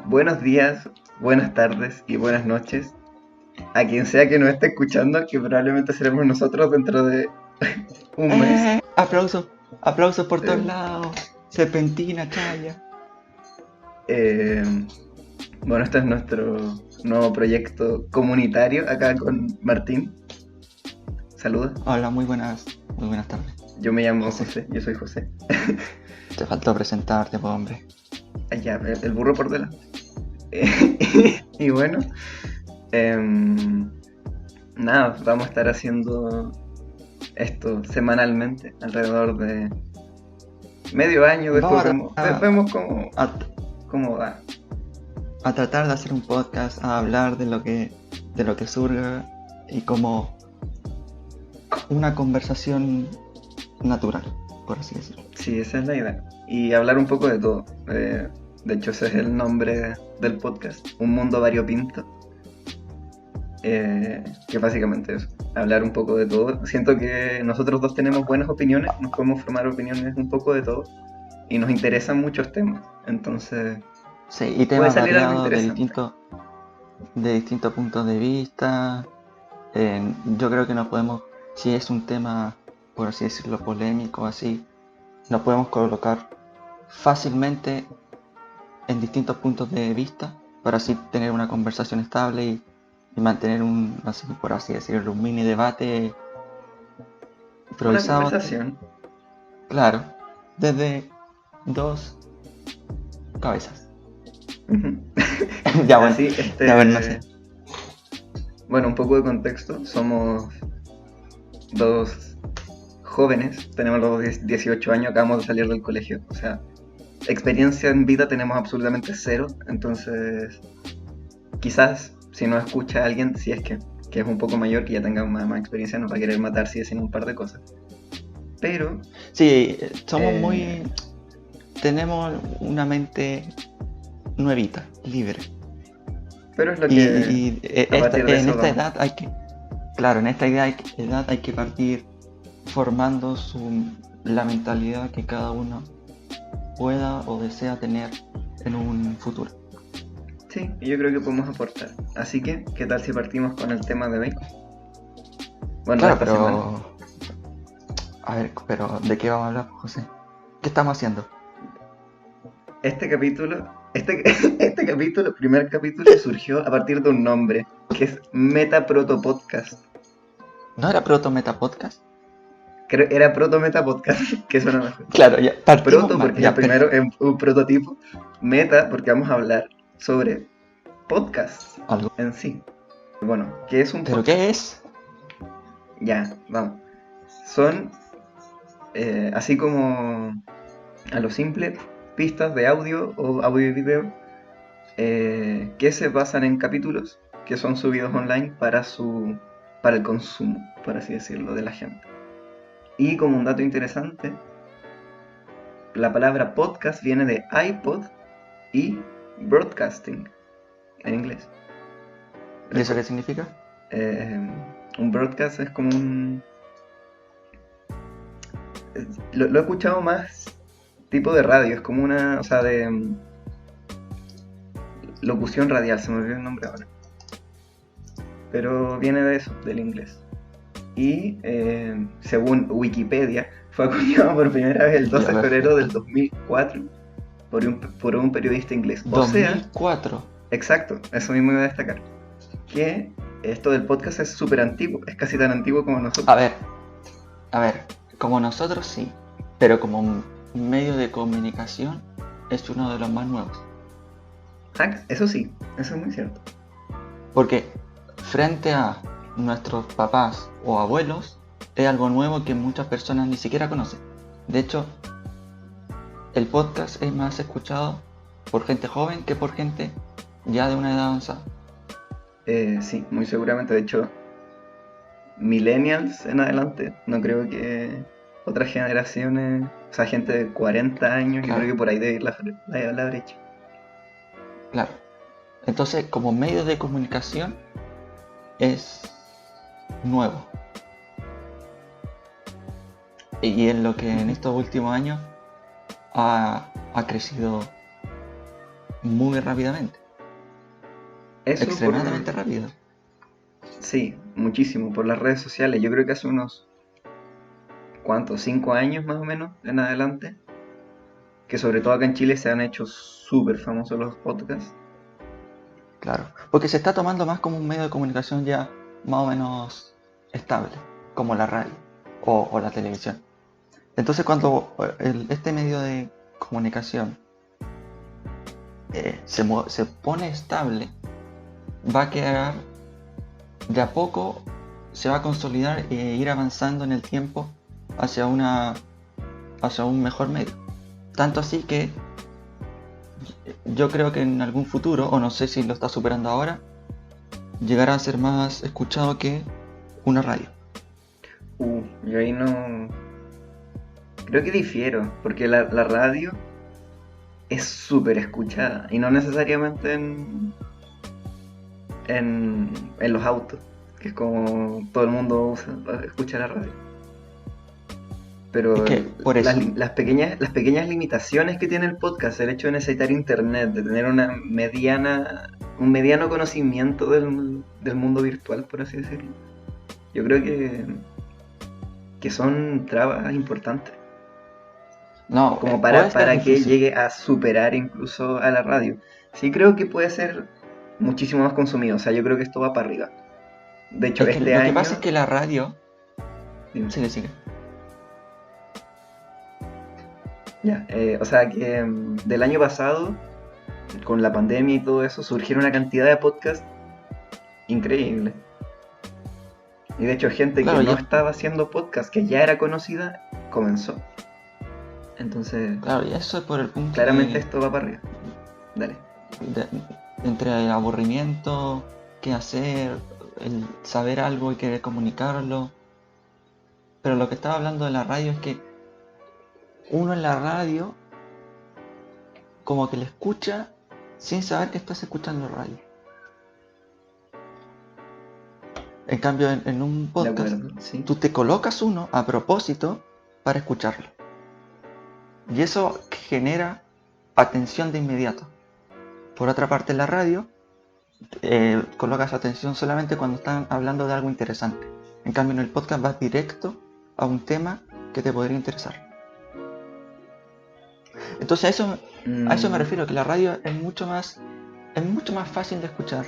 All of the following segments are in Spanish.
Buenos días, buenas tardes y buenas noches a quien sea que nos esté escuchando, que probablemente seremos nosotros dentro de un mes. Aplausos, aplausos por todos Eh, lados. Serpentina, chaya. eh, bueno, este es nuestro nuevo proyecto comunitario acá con Martín. Saluda. Hola, muy buenas tardes. Yo me llamo José, José, yo soy José. te faltó presentarte, pues, hombre. Allá, el burro por delante. Y bueno, em, nada, vamos a estar haciendo esto semanalmente, alrededor de medio año, después Vamos vemos a, cómo va. a tratar de hacer un podcast, a hablar de lo que surga y como una conversación natural, por así decirlo. Sí, esa es la idea. Y hablar un poco de todo. De hecho, ese es el nombre del podcast, Un Mundo Variopinto. Que básicamente es hablar un poco de todo. Siento que nosotros dos tenemos buenas opiniones, nos podemos formar opiniones un poco de todo y nos interesan muchos temas. Entonces, Sí, y puede temas salir algo variados interesante. de distintos puntos de vista. Yo creo que nos podemos, si es un tema, por así decirlo, polémico, así, nos podemos colocar fácilmente en distintos puntos de vista para así tener una conversación estable y mantener un, no sé, por así decirlo, un mini debate Una improvisado, conversación. claro, desde dos cabezas. Ujú. Ya bueno, Así, ya bueno, no sé. bueno, un poco de contexto. Somos dos jóvenes, tenemos los 18 años, acabamos de salir del colegio. O sea, experiencia en vida tenemos absolutamente cero. Entonces, quizás si no escucha a alguien, si es que es un poco mayor, que ya tenga más experiencia, nos va a querer matar si decimos un par de cosas. Pero, Sí, somos eh, muy, tenemos una mente nuevita, libre. pero es lo Y, que a partir de en eso esta vamos. edad hay que, claro, en esta edad hay que partir formando la mentalidad que cada uno pueda o desea tener en un futuro. Sí, y yo creo que podemos aportar. Así que, ¿qué tal si partimos con el tema de hoy? Bueno, de Claro, esta semana. a ver, pero ¿de qué vamos a hablar, José? ¿Qué estamos haciendo? Este capítulo, este capítulo, primer capítulo, surgió a partir de un nombre, que es Meta Proto Podcast. ¿No era Proto Meta Podcast? Creo, era Proto Meta Podcast, que suena mejor. Claro, ya partimos Proto mal, porque es el ya, primero, es un prototipo. Meta porque vamos a hablar sobre podcast algo. en sí. Bueno, ¿qué es un ¿Pero podcast? qué es? Ya, vamos. Son, así como a lo simple, pistas de audio o audio y video que se basan en capítulos que son subidos online para el consumo, por así decirlo, de la gente. Y como un dato interesante, la palabra podcast viene de iPod y broadcasting en inglés. ¿Y eso qué significa? Eh, un broadcast es como un... Lo he escuchado más tipo de radio, es como una... O sea, de locución radial, se me olvidó el nombre ahora. Pero viene de eso, del inglés. Y según Wikipedia, fue acuñado por primera vez el 12 Ya, de febrero del perfecto. 2004 por un periodista inglés. O sea, 2004. exacto, eso mismo iba a destacar. Que esto del podcast es súper antiguo, es casi tan antiguo como A nosotros. ver, a ver, como nosotros sí, pero como un medio de comunicación es uno de los más nuevos. Ah, eso sí, eso es muy cierto. Porque frente a nuestros papás o abuelos es algo nuevo que muchas personas ni siquiera conocen. De hecho, el podcast es más escuchado por gente joven que por gente ya de una edad avanzada. Sí, muy seguramente. De hecho, millennials en adelante, no creo que otras generaciones, o sea, gente de 40 años, yo creo Claro, que por ahí debe ir la brecha. claro. Entonces, como medio de comunicación es nuevo. Y es lo que en Ujú. estos últimos años ha crecido muy rápidamente, Eso extremadamente rápido. Sí, muchísimo, por las redes sociales. Yo creo que hace unos, ¿cuántos? 5 años más o menos en adelante, que sobre todo acá en Chile se han hecho súper famosos los podcasts. Claro, porque se está tomando más como un medio de comunicación ya más o menos estable, como la radio o la televisión. Entonces cuando este medio de comunicación se pone estable, va a quedar de a poco, se va a consolidar e ir avanzando en el tiempo hacia hacia un mejor medio. Tanto así que yo creo que en algún futuro, o no sé si lo está superando ahora, llegará a ser más escuchado que una radio. Yo ahí no. Creo que difiero, porque la radio es súper escuchada y no necesariamente en los autos, que es como todo el mundo escucha la radio. Pero Es que por eso, las pequeñas limitaciones que tiene el podcast, el hecho de necesitar internet, de tener un mediano conocimiento del mundo virtual, por así decirlo, yo creo que son trabas importantes, no, como puede ser para que difícil. llegue a superar incluso a la radio. Sí creo que puede ser muchísimo más consumido, o sea, yo creo que esto va para arriba. De hecho, Es que este lo que pasa es año. que la radio, Dime. sigue. Ya, o sea que del año pasado, con la pandemia y todo eso, surgieron una cantidad de podcasts increíble. Y de hecho, gente que Claro, no estaba haciendo podcast, que ya era conocida, comenzó. Entonces, claro, y eso es por el punto claramente esto va para arriba. Dale. de- entre aburrimiento, qué hacer, el saber algo y querer comunicarlo. Pero lo que estaba hablando de la radio es que uno en la radio como que le escucha sin saber que estás escuchando radio. En cambio, en un De podcast, acuerdo, sí. tú te colocas uno a propósito para escucharlo. Y eso genera atención de inmediato. Por otra parte, en la radio, colocas atención solamente cuando están hablando de algo interesante. En cambio, en el podcast vas directo a un tema que te podría interesar. Entonces a eso me refiero, que la radio es mucho más fácil de escuchar,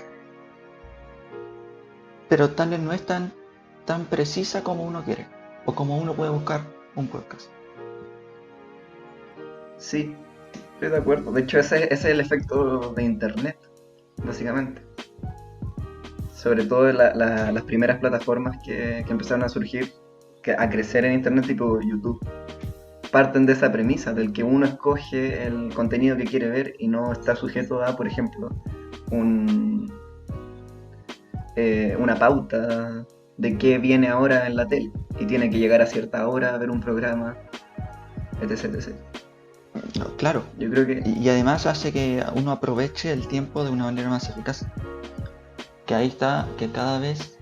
pero tal vez no es tan precisa como uno quiere, o como uno puede buscar un podcast. Sí, estoy de acuerdo. De hecho, ese es el efecto de internet, básicamente. Sobre todo las primeras plataformas que empezaron a surgir, a crecer en internet, tipo YouTube, parten de esa premisa, del que uno escoge el contenido que quiere ver y no está sujeto a, por ejemplo, una pauta de qué viene ahora en la tele y tiene que llegar a cierta hora a ver un programa, etc, etc. No, claro, Yo creo que y además hace que uno aproveche el tiempo de una manera más eficaz. Que ahí está, que cada vez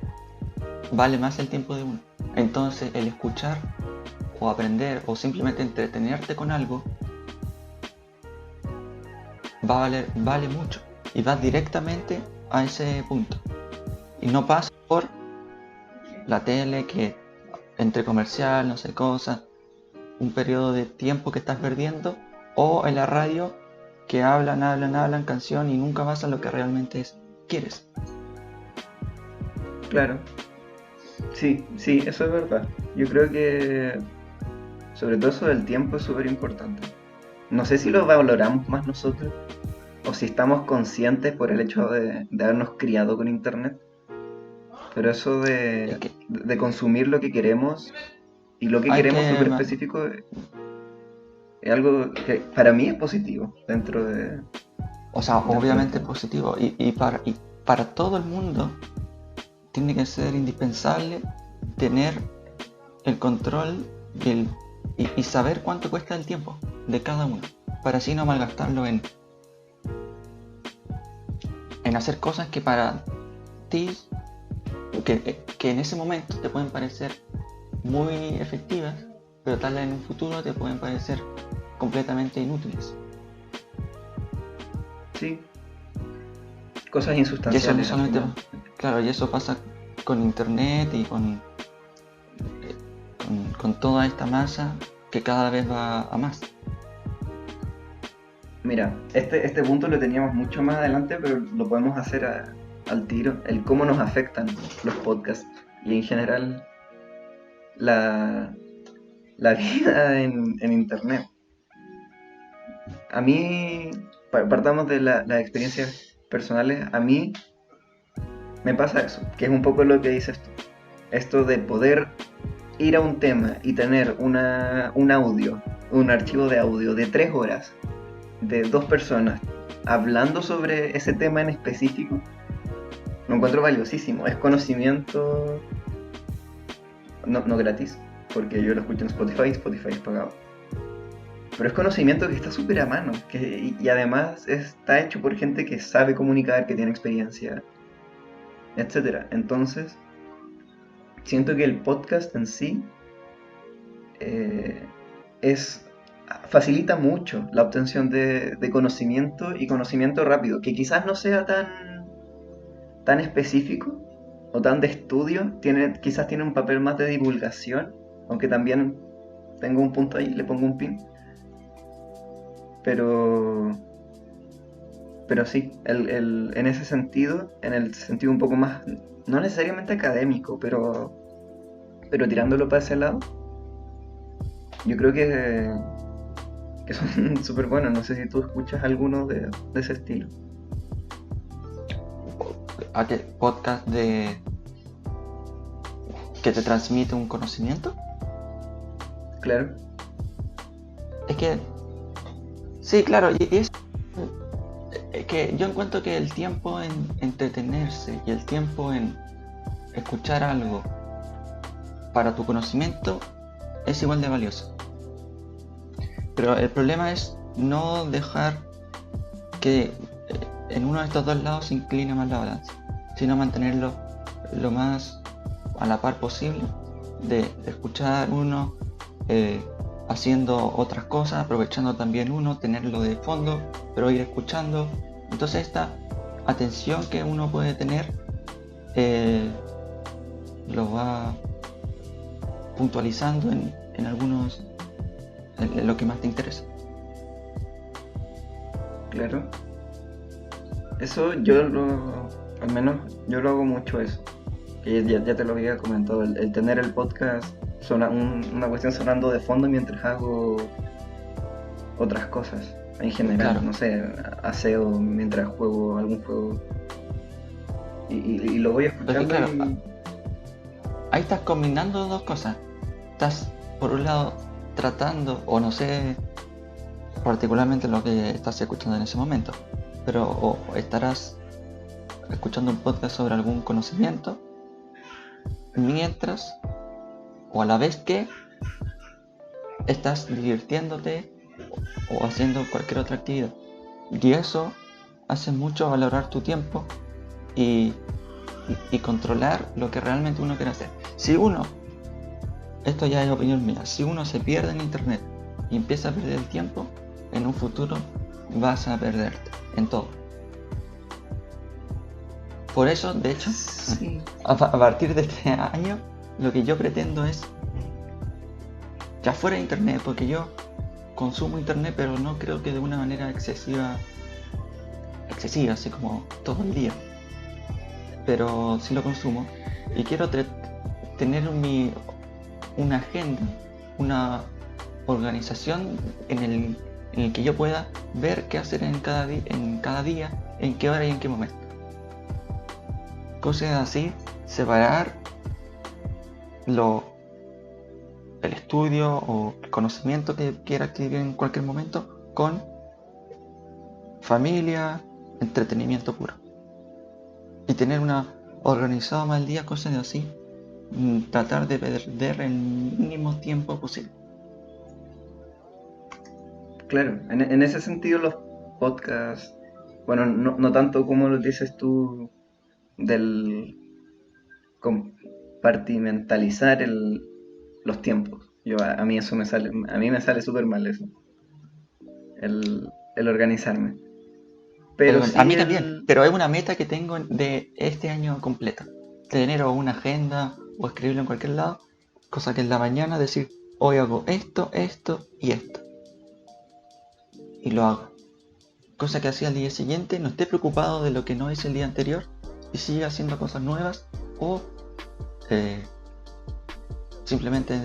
vale más el tiempo de uno. Entonces el escuchar o aprender o simplemente entretenerte con algo vale mucho y vas directamente a ese punto y no pasa por la tele, que entre comercial, no sé, cosas, un periodo de tiempo que estás perdiendo, o en la radio que hablan canción y nunca vas a lo que realmente quieres. claro, sí, eso es verdad. Yo creo que sobre todo eso del tiempo es súper importante. No sé si lo valoramos más nosotros o si estamos conscientes por el hecho de habernos criado con internet, pero eso Es que de consumir lo que queremos y lo que hay queremos que, súper específico es algo que para mí es positivo dentro o sea, del obviamente es tema. positivo y para todo el mundo tiene que ser indispensable tener el control y saber cuánto cuesta el tiempo de cada uno, para así no malgastarlo en hacer cosas que para ti, que en ese momento te pueden parecer muy efectivas, pero tal vez en un futuro te pueden parecer completamente inútiles. Sí, cosas Y eso no insustanciales al solamente, final. claro, y eso pasa con internet y con toda esta masa que cada vez va a más. Mira, este punto lo teníamos mucho más adelante, pero lo podemos hacer al tiro. El cómo nos afectan los podcasts y en general la, la vida en Internet. A mí, partamos de las experiencias personales, a mí me pasa eso, que es un poco lo que dices tú. Esto de poder ir a un tema y tener un audio, un archivo de audio de 3 horas de 2 personas hablando sobre ese tema en específico, lo encuentro valiosísimo. Es conocimiento no gratis, porque yo lo escucho en Spotify, Spotify es pagado. Pero es conocimiento que está súper a mano, y además está hecho por gente que sabe comunicar, que tiene experiencia, etcétera. Entonces, siento que el podcast en sí eh, es facilita mucho la obtención de conocimiento y conocimiento rápido, que quizás no sea tan específico o tan de estudio, quizás tiene un papel más de divulgación, aunque también tengo un punto ahí, le pongo un pin, pero sí, en ese sentido, en el sentido un poco más, no necesariamente académico, pero tirándolo para ese lado, yo creo que son súper buenos. No sé si tú escuchas alguno de ese estilo. ¿A qué podcast de que te transmite un conocimiento? Claro, Es que, sí, claro, y es que yo encuentro que el tiempo en entretenerse y el tiempo en escuchar algo para tu conocimiento es igual de valioso. Pero el problema es no dejar que en uno de estos dos lados se incline más la balanza, sino mantenerlo lo más a la par posible de escuchar uno haciendo otras cosas, aprovechando también uno, tenerlo de fondo, pero ir escuchando. Entonces esta atención que uno puede tener eh, lo va puntualizando en algunos, en lo que más te interesa. claro. Eso al menos yo lo hago mucho eso. Que ya te lo había comentado, el tener el podcast, una cuestión sonando de fondo mientras hago otras cosas. En general, Claro, no sé, aseo mientras juego algún juego. Y lo voy porque escuchando claro, y... ahí estás combinando dos cosas. Estás, por un lado, tratando, o no sé particularmente lo que estás escuchando en ese momento, pero o estarás escuchando un podcast sobre algún conocimiento mientras o a la vez que estás divirtiéndote o haciendo cualquier otra actividad. Y eso hace mucho valorar tu tiempo y, y controlar lo que realmente uno quiere hacer. Si uno, esto ya es opinión mía, si uno se pierde en internet y empieza a perder el tiempo, en un futuro vas a perderte en todo. Por eso, de hecho, Sí, a partir de este año, lo que yo pretendo es, ya fuera de internet, porque yo consumo internet, pero no creo que de una manera excesiva, así como todo el día, pero sí lo consumo y quiero tener una agenda, una organización en el que yo pueda ver qué hacer en cada día, en qué hora y en qué momento. Cosas así, separar lo, el estudio o el conocimiento que quiera adquirir en cualquier momento con familia, entretenimiento puro. Y tener una organizado más el día, cosas así. Tratar de perder el mínimo tiempo posible. claro. En ese sentido los podcasts, bueno, no tanto como lo dices tú del compartimentalizar los tiempos. A mí eso a mí me sale súper mal eso, el organizarme. Pero A sí mí también, pero es una meta que tengo de este año completo. Tener o una agenda o escribirlo en cualquier lado, cosa que en la mañana decir, hoy hago esto, esto y esto. Y lo hago. Cosa que así al día siguiente no esté preocupado de lo que no hice el día anterior y siga haciendo cosas nuevas o eh, simplemente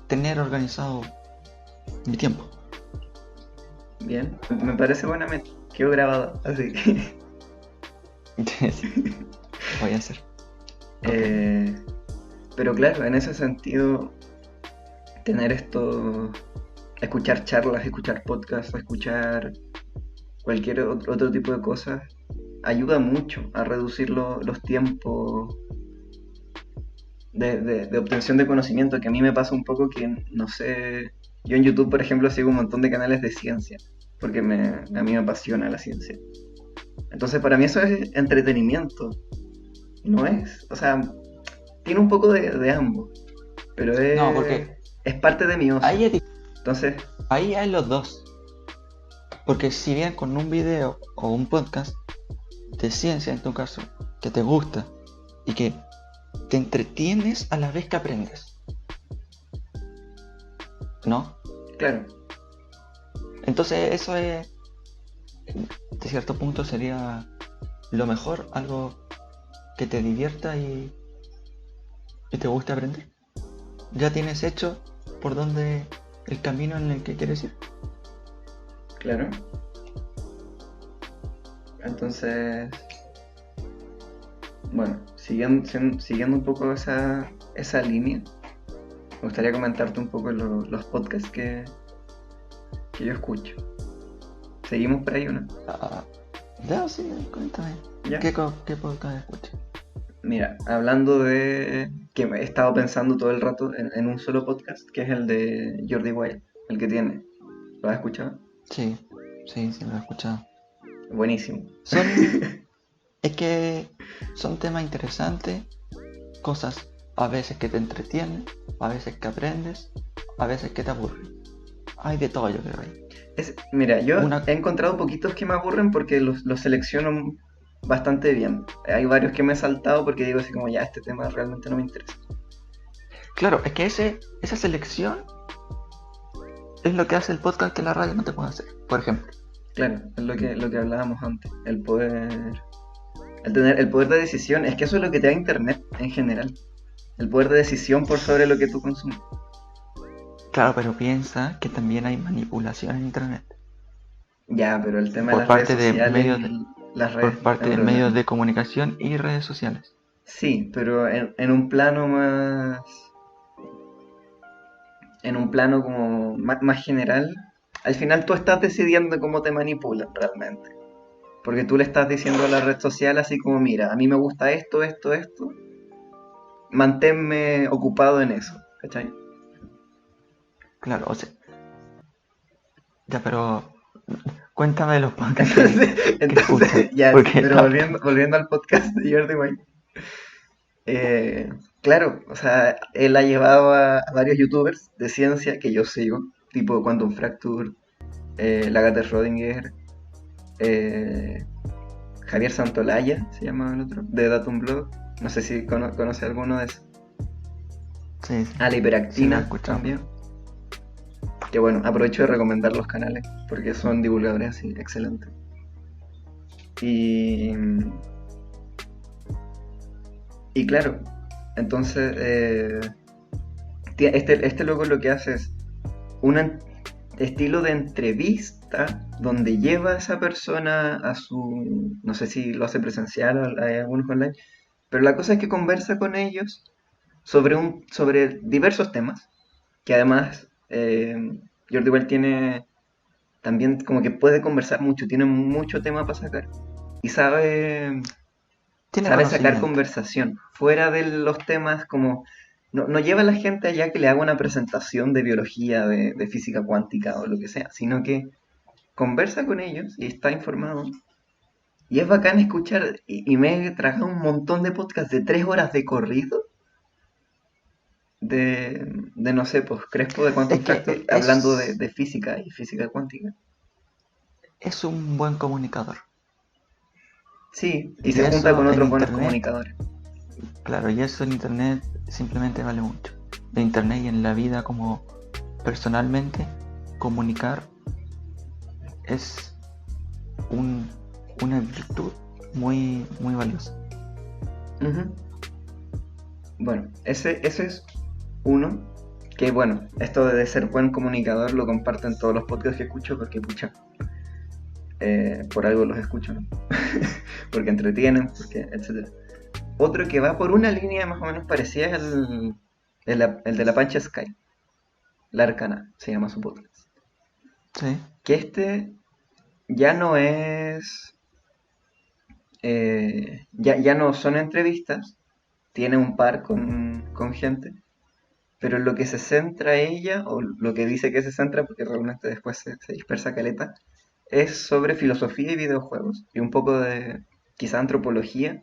tener organizado mi tiempo. bien, me parece buena meta. Quedó grabado, así. Sí, lo voy a hacer. Ok. Pero claro, en ese sentido, tener esto, escuchar charlas, escuchar podcasts, escuchar cualquier otro tipo de cosas, ayuda mucho a reducir los tiempos de obtención de conocimiento, que a mí me pasa un poco que, no sé, yo en YouTube, por ejemplo, sigo un montón de canales de ciencia, porque a mí me apasiona la ciencia. Entonces, para mí eso es entretenimiento, no es, o sea, tiene un poco de ambos, pero No, porque es parte de mi ocio. ahí, Entonces, ahí hay los dos. Porque si bien con un video o un podcast de ciencia en tu caso, que te gusta y que te entretienes a la vez que aprendes, ¿no? claro, Entonces eso es, de cierto punto sería lo mejor, algo que te divierta y te guste aprender. Ya tienes hecho por dónde el camino en el que quieres ir. claro. Entonces, bueno, siguiendo un poco esa línea, me gustaría comentarte un poco los podcasts que yo escucho. Seguimos por ahí, ¿o no? Ah, ya, sí, cuéntame. ¿Ya? ¿Qué podcast escuchas? Mira, hablando de que he estado pensando todo el rato en un solo podcast, que es el de Jordi Wild, el que tiene. ¿Lo has escuchado? Sí, sí, sí, lo he escuchado. Buenísimo. Son, es que son temas interesantes, cosas a veces que te entretienen, a veces que aprendes, a veces que te aburren. Hay de todo, yo creo ahí. Mira, yo Una, he encontrado poquitos que me aburren porque los selecciono bastante bien. Hay varios que me he saltado porque digo así como ya, este tema realmente no me interesa. claro, es que esa selección es lo que hace el podcast que la radio no te puede hacer. Por ejemplo, Claro, es lo que hablábamos antes. El poder de decisión, es que eso es lo que te da internet en general. El poder de decisión por sobre lo que tú consumes. claro, pero piensa que también hay manipulación en internet Ya, pero el tema de por las redes parte de sociales medios de, y las por redes es parte de otro medios tema. de comunicación y redes sociales. Sí, pero en un plano más, en un plano como más general, al final tú estás decidiendo cómo te manipulan realmente. Porque tú le estás diciendo a la red social así como, mira, a mí me gusta esto, esto, esto, manténme ocupado en eso, ¿cachai? Claro, o sea, ya, pero cuéntame de los podcasts que escuchas, Entonces, ya, porque pero volviendo al podcast de Jordi Wild. Claro, o sea, él ha llevado a varios youtubers de ciencia que yo sigo, tipo Quantum Fracture, Lagate Schrödinger, eh, Javier Santolaya, se llama el otro, de Datum Blog. No sé si conoce alguno de esos. sí, sí, Ah, la sí lo he Hiperactina escuchado. también. Que bueno, aprovecho de recomendar los canales porque son divulgadores así, excelentes. Y, y claro, entonces este loco lo que hace es un estilo de entrevista donde lleva a esa persona a su, no sé si lo hace presencial o hay algunos online, pero la cosa es que conversa con ellos sobre diversos temas, que además Jordi Well tiene también como que puede conversar mucho, tiene mucho tema para sacar y Tiene sabe sacar conocimiento. conversación fuera de los temas como no lleva a la gente allá que le haga una presentación de biología, de física cuántica o lo que sea, sino que conversa con ellos y está informado. Y es bacán escuchar, y me he tragado un montón de podcasts de 3 horas de corrido de no sé, pues Crespo de Quantum Es que Fracture hablando es, de física y física cuántica. es un buen comunicador. Sí, y Y se junta eso con en otros buenos internet, comunicadores. claro, y eso en internet simplemente vale mucho. En internet y en la vida como personalmente, comunicar es un- una virtud muy, muy valiosa. Ujú. Bueno, ese es uno que, bueno, esto de ser buen comunicador lo comparto en todos los podcasts que escucho porque, pucha, por algo los escucho, ¿no? Porque entretienen, porque, etcétera. Otro que va por una línea más o menos parecida es el de la Pancha Sky, La Arcana, se llama su podcast. Sí, Que este ya no es, ya no son entrevistas, tiene un par con gente, pero en lo que se centra ella, o lo que dice que se centra, porque realmente después se dispersa caleta, es sobre filosofía y videojuegos, y un poco de quizá antropología.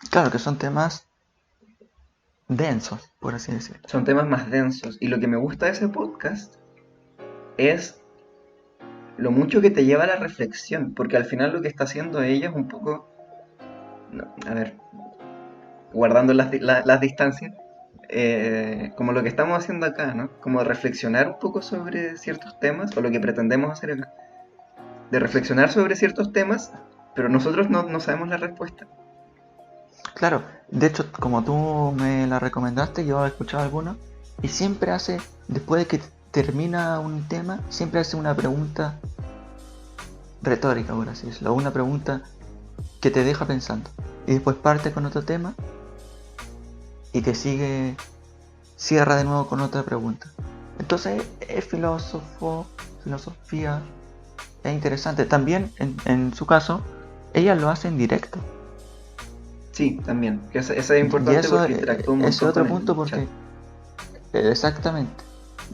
claro que son temas densos, por así decirlo. Son temas más densos, y lo que me gusta de ese podcast es lo mucho que te lleva a la reflexión, porque al final lo que está haciendo ella es un poco, no, a ver, guardando las distancias, como lo que estamos haciendo acá, ¿no? Como reflexionar un poco sobre ciertos temas, o lo que pretendemos hacer acá, de reflexionar sobre ciertos temas, pero nosotros no sabemos la respuesta. Claro, de hecho, como tú me la recomendaste, yo he escuchado algunos y siempre hace, después de que termina un tema, siempre hace una pregunta retórica, por así decirlo, una pregunta que te deja pensando. Y después parte con otro tema y te cierra de nuevo con otra pregunta. Entonces es filosofía, es interesante. También en su caso, ella lo hace en directo. Sí, también, que eso es Y importante eso porque interactúa un es montón con otro punto el chat. porque exactamente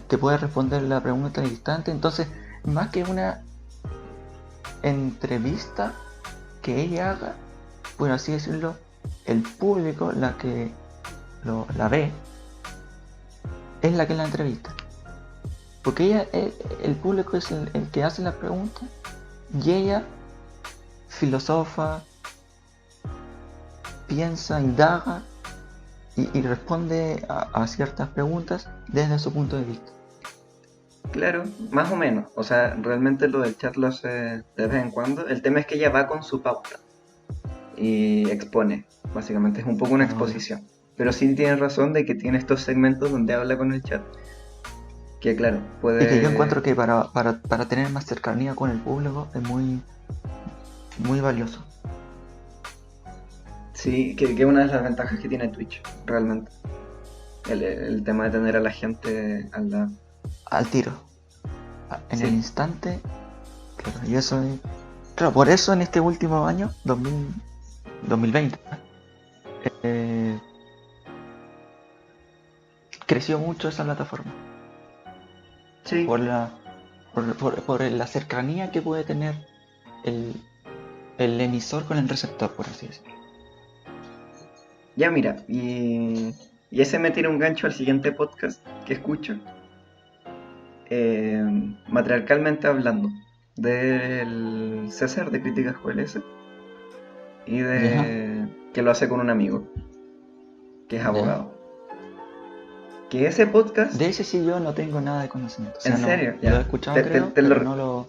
te puede responder la pregunta al instante. Entonces, más que una entrevista que ella haga, por así decirlo, el público, la que la ve, es la que la entrevista. Porque ella, el público es el que hace la pregunta y ella filosofa, piensa, indaga y responde a ciertas preguntas desde su punto de vista. Claro, más o menos. O sea, realmente lo del chat lo hace de vez en cuando. El tema es que ella va con su pauta y expone. Básicamente es un poco una Obvio. exposición. Pero sí tiene razón de que tiene estos segmentos donde habla con el chat. Que claro, Y que yo puede... encuentro que para tener más cercanía con el público es muy, muy valioso. Sí, que una de las ventajas que tiene Twitch, realmente. El tema de tener a la gente al lado. Al tiro, en el Sí, instante. Claro, y eso es... Claro, por eso en este último año, 2020, eh, creció mucho esa plataforma. sí. Por por la cercanía que puede tener el, el emisor con el receptor, por así decirlo. Ya mira, y ese me tira un gancho al siguiente podcast que escucho. Matriarcalmente hablando, del César de Críticas QLS y Ya, de que lo hace con un amigo que es ya. abogado. Que ese podcast, De ese sí yo no tengo nada de conocimiento. O en sea, no, serio, lo he ya, escuchado creo, te pero no lo...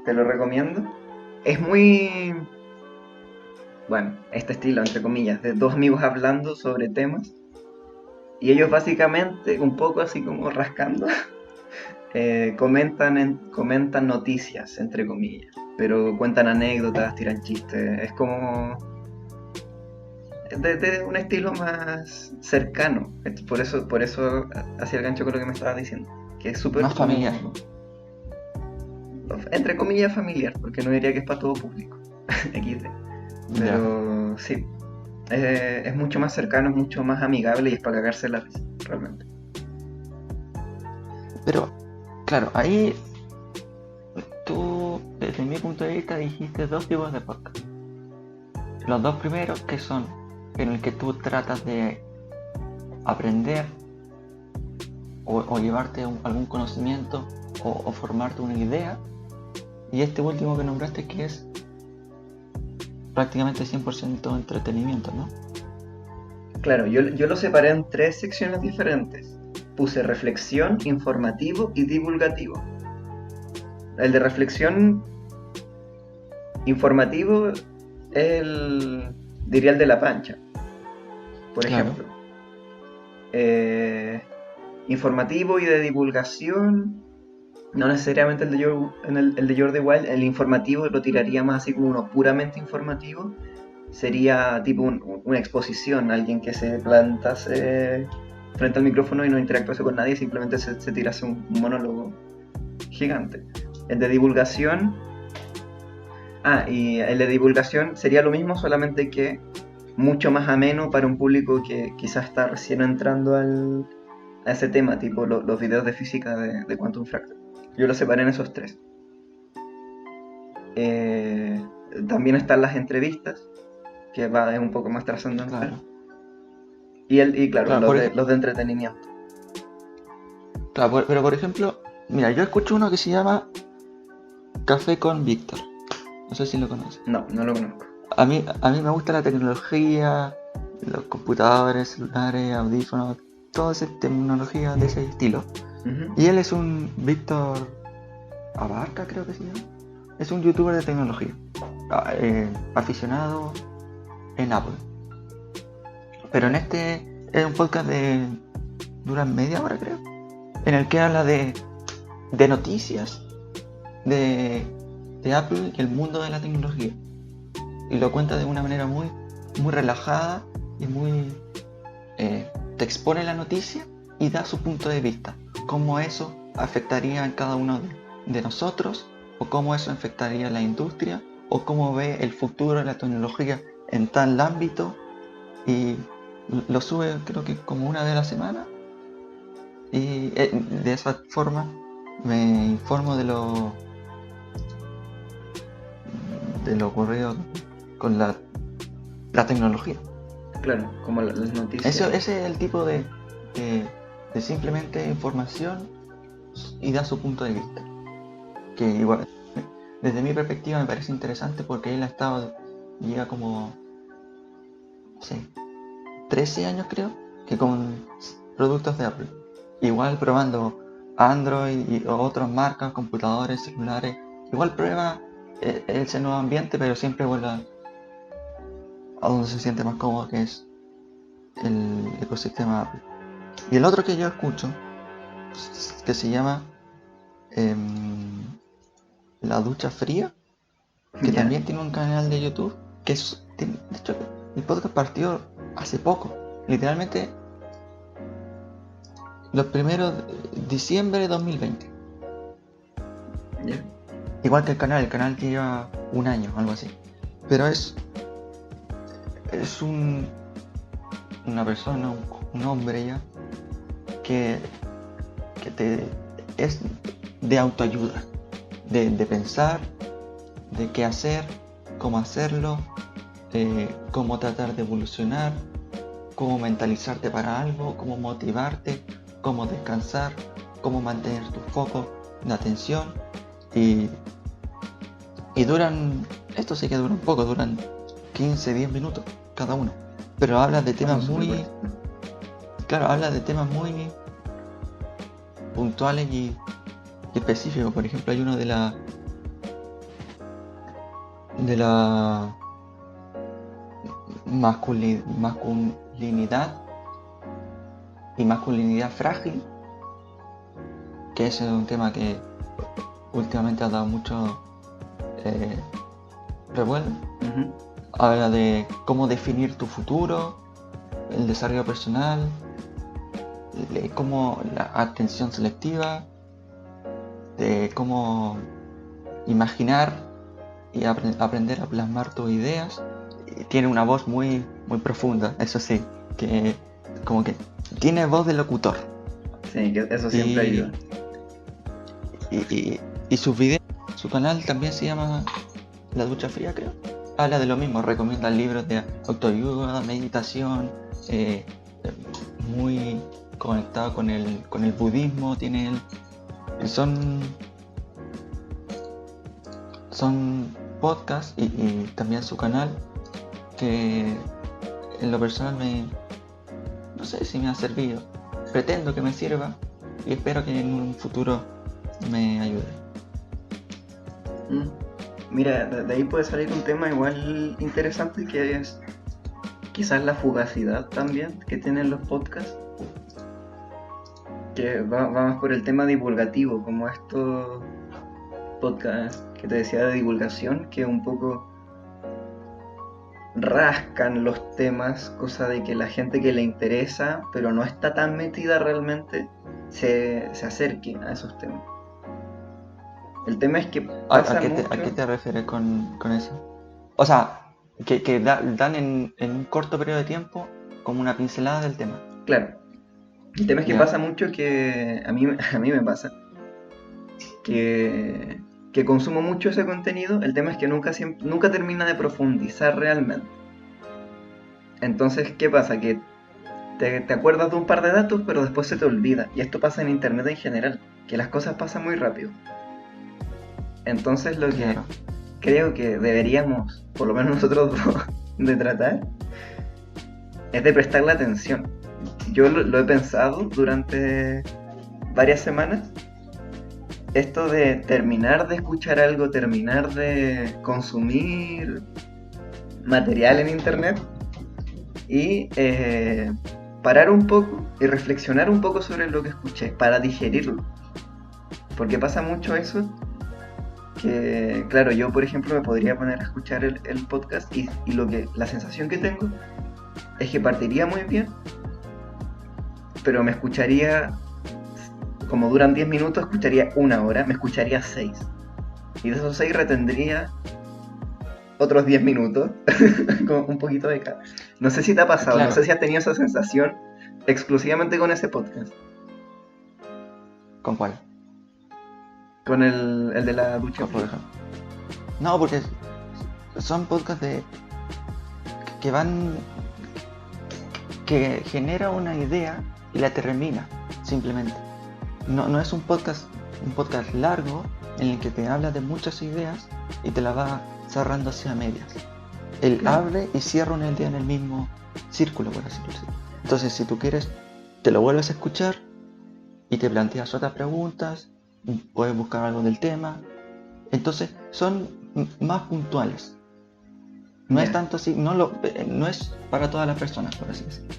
lo recomiendo. Es muy, bueno, este estilo, entre comillas, de dos amigos hablando sobre temas y ellos básicamente, un poco así como rascando, comentan noticias, entre comillas, pero cuentan anécdotas, tiran chistes, es como de un estilo más cercano. Por eso hacía el gancho con lo que me estabas diciendo, que es súper Más familiar. como, entre comillas, familiar, porque no diría que es para todo público, XD. Ya. Pero sí, es mucho más cercano, es mucho más amigable y es para cagarse la risa, realmente. Pero, claro, ahí tú, desde mi punto de vista, dijiste dos tipos de podcast. Los dos primeros que son en el que tú tratas de aprender o llevarte algún conocimiento o formarte una idea Y este último que nombraste, que es prácticamente 100% entretenimiento, ¿no? Claro, yo lo separé en 3 secciones diferentes. Puse reflexión, informativo y divulgativo. El de reflexión informativo es diría el de La Pancha, por Claro. ejemplo. Informativo y de divulgación, no necesariamente el de Jordi Wild. El informativo lo tiraría más así como uno puramente informativo. Sería tipo una exposición, alguien que se plantase frente al micrófono y no interactuase con nadie, simplemente se tirase un monólogo gigante. El de divulgación, y el de divulgación sería lo mismo, solamente que mucho más ameno para un público que quizás está recién entrando a ese tema, tipo los videos de física de Quantum Fractal. Yo lo separé en esos 3. También están las entrevistas, que es un poco más trascendental. Claro. Y claro, Claro, los de entretenimiento. Claro, pero por ejemplo, mira, yo escucho uno que se llama Café con Víctor. No sé si lo conoces. No lo conozco. A mí me gusta la tecnología, los computadores, celulares, audífonos, toda esa tecnología de ese estilo. Uh-huh. Y él es un Víctor Abarca, creo que se llama. Es un youtuber de tecnología, aficionado en Apple. Pero en este es un podcast dura media hora, creo, en el que habla de noticias de Apple y el mundo de la tecnología. Y lo cuenta de una manera muy, muy relajada y muy... te expone la noticia y da su punto de vista. Cómo eso afectaría a cada uno de nosotros, o cómo eso afectaría a la industria, o cómo ve el futuro de la tecnología en tal ámbito. Y lo sube creo que como una vez a la semana. Y de esa forma me informo de lo ocurrido con la tecnología. Claro, como las noticias. Ese es el tipo de simplemente información y da su punto de vista. Que igual, desde mi perspectiva me parece interesante, porque él llega como, no sé, 13 años creo, que con productos de Apple. Igual probando Android y otras marcas, computadores, celulares. Igual prueba ese nuevo ambiente, pero siempre vuelve a donde se siente más cómodo, que es el ecosistema Apple. Y el otro que yo escucho, que se llama La Ducha Fría, que ¿Ya? también tiene un canal de YouTube, de hecho el podcast partió hace poco, literalmente los primeros de diciembre de 2020. ¿Ya? Igual que el canal lleva un año, algo así. Pero es una persona, un hombre ya, que es de autoayuda, de pensar, de qué hacer, cómo hacerlo, cómo tratar de evolucionar, cómo mentalizarte para algo, cómo motivarte, cómo descansar, cómo mantener tu foco de atención. Y esto sí que dura un poco, duran 15-10 minutos cada uno, pero habla de temas muy puntuales y específicos. Por ejemplo, hay uno de la masculinidad y masculinidad frágil, que ese es un tema que últimamente ha dado mucho revuelo. Uh-huh. Habla de cómo definir tu futuro, el desarrollo personal, cómo la atención selectiva, de cómo imaginar y aprender a plasmar tus ideas. Y tiene una voz muy, muy profunda, eso sí, que como que tiene voz de locutor. Sí, que eso siempre ayuda. Y sus videos, su canal también se llama La Ducha Fría, creo. Habla de lo mismo, recomienda libros de autoayuda, meditación, muy conectado con el budismo, tiene él. son podcasts y también su canal que en lo personal no sé si me ha servido. Pretendo que me sirva y espero que en un futuro me ayude. Mira, de ahí puede salir un tema igual interesante que es quizás la fugacidad también que tienen los podcasts, que va más por el tema divulgativo, como estos podcasts que te decía de divulgación, que un poco rascan los temas, cosa de que la gente que le interesa, pero no está tan metida realmente, se acerque a esos temas. El tema es que pasa ¿A qué mucho. te refieres con eso? O sea, que dan en un corto periodo de tiempo como una pincelada del tema. Claro, el tema es que ¿Ya? pasa mucho que a mí me pasa que consumo mucho ese contenido. El tema es que nunca termina de profundizar realmente. Entonces, ¿qué pasa? Que te acuerdas de un par de datos, pero después se te olvida. Y esto pasa en internet en general, que las cosas pasan muy rápido. Entonces, lo que Claro. creo que deberíamos, por lo menos nosotros dos, de tratar, es de prestarle atención. Yo lo he pensado durante varias semanas. Esto de terminar de escuchar algo, terminar de consumir material en internet y parar un poco y reflexionar un poco sobre lo que escuché para digerirlo. Porque pasa mucho eso que, claro, yo por ejemplo me podría poner a escuchar el podcast y la sensación que tengo es que partiría muy bien, pero me escucharía, como duran 10 minutos, escucharía una hora, me escucharía 6. Y de esos 6 retendría otros 10 minutos, con un poquito de cada. No sé si te ha pasado, no sé Claro. si has tenido esa sensación exclusivamente con ese podcast, ¿Con cuál? con el de la ducha Por fría. ejemplo. No, porque son podcasts que van, que genera una idea y la termina, simplemente. No es un podcast largo en el que te habla de muchas ideas y te la va cerrando hacia medias. Él Claro, abre y cierra una idea en el mismo círculo, por así decirlo. Entonces, si tú quieres, te lo vuelves a escuchar y te planteas otras preguntas, puedes buscar algo del tema. Entonces, son más puntuales. No es ya. tanto así, no es para todas las personas, por así decirlo.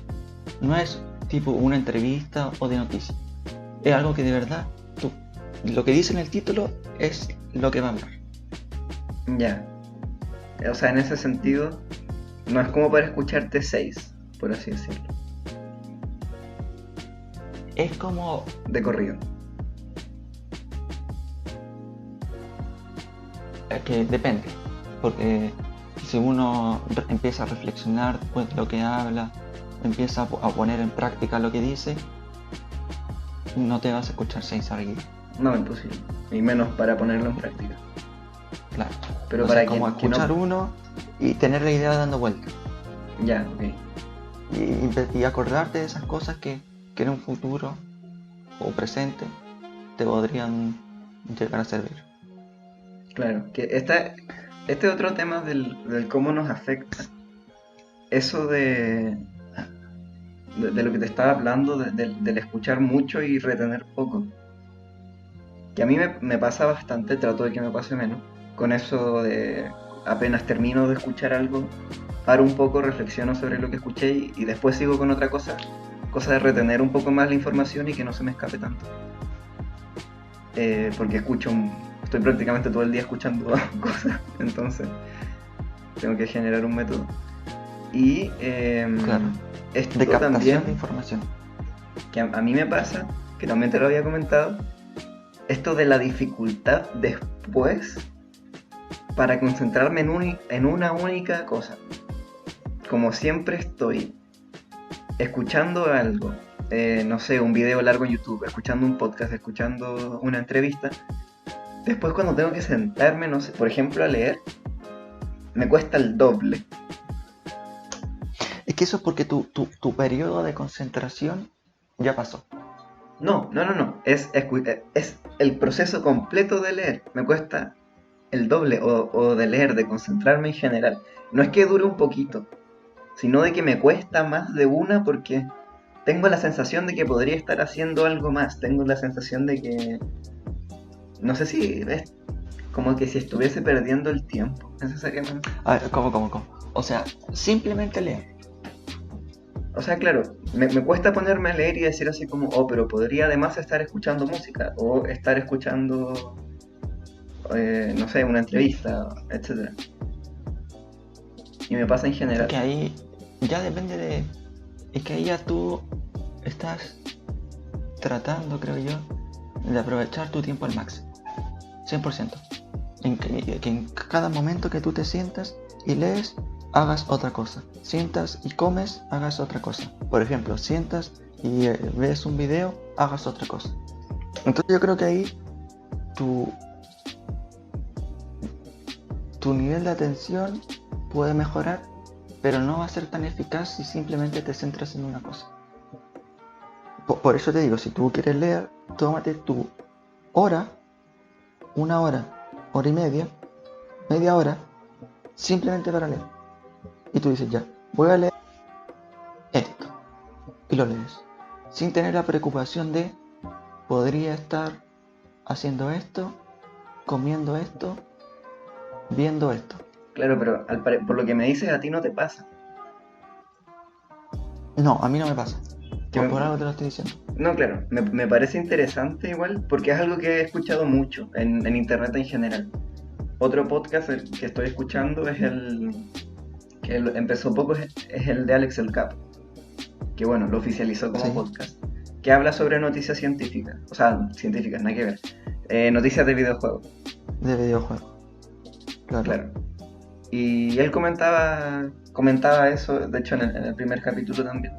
No es tipo una entrevista o de noticias. Es algo que de verdad, lo que dice en el título es lo que va a hablar. Ya. O sea, en ese sentido, no es como para escucharte 6, por así decirlo, Es como, de corrido. que depende, porque si uno empieza a reflexionar después de lo que habla, empieza a poner en práctica lo que dice, no te vas a escuchar 6 seguidos. No, imposible. Y menos para ponerlo en práctica. Claro. Pero Entonces, para como que no. escuchar uno y tener la idea dando vueltas. Ya, ok. Y acordarte de esas cosas que en un futuro o presente te podrían llegar a servir. Claro. Que este otro tema del cómo nos afecta. Eso de lo que te estaba hablando, del escuchar mucho y retener poco. Que a mí me pasa bastante, trato de que me pase menos. Con eso de apenas termino de escuchar algo, paro un poco, reflexiono sobre lo que escuché y después sigo con otra cosa. Cosa de retener un poco más la información y que no se me escape tanto. Porque estoy prácticamente todo el día escuchando cosas, entonces tengo que generar un método. Y Claro. De esto captación de también, información. que a mí me pasa, que también te lo había comentado, esto de la dificultad después para concentrarme en una única cosa. Como siempre estoy escuchando algo, no sé, un video largo en YouTube, escuchando un podcast, escuchando una entrevista, después cuando tengo que sentarme, no sé, por ejemplo a leer, me cuesta el doble. Es que eso es porque tu periodo de concentración ya pasó. No. Es el proceso completo de leer. Me cuesta el doble o de leer, de concentrarme en general. No es que dure un poquito, sino de que me cuesta más de una porque tengo la sensación de que podría estar haciendo algo más. Tengo la sensación de que, no sé si es como que si estuviese perdiendo el tiempo necesariamente. A ver, ¿cómo? O sea, simplemente leer. O sea, claro, me cuesta ponerme a leer y decir así como, oh, pero podría además estar escuchando música o estar escuchando, no sé, una entrevista, etcétera. Y me pasa en Es que general. ahí ya depende de... Es que ahí ya tú estás tratando, creo yo, de aprovechar tu tiempo al máximo. 100%. Que en cada momento que tú te sientas y lees, hagas otra cosa. Sientas y comes, hagas otra cosa. Por ejemplo, sientas y ves un video, hagas otra cosa. Entonces yo creo que ahí tu, tu nivel de atención puede mejorar, pero no va a ser tan eficaz si simplemente te centras en una cosa. Por eso te digo, si tú quieres leer, tómate tu hora, una hora, hora y media hora, simplemente para leer. Y tú dices, ya, voy a leer esto. Y lo lees. Sin tener la preocupación de, podría estar haciendo esto, comiendo esto, viendo esto. Claro, pero por lo que me dices, a ti no te pasa. No, a mí no me pasa. Que Por me- algo te lo estoy diciendo. No, claro, me parece interesante igual, porque es algo que he escuchado mucho en internet en general. Otro podcast que estoy escuchando es empezó poco, es el de Alex el Capo, que bueno, lo oficializó como Sí, podcast, que habla sobre noticias científicas, o sea, científicas, nada que ver, noticias de videojuegos, de videojuegos. Claro. claro. Y él comentaba eso, de hecho en el primer capítulo también,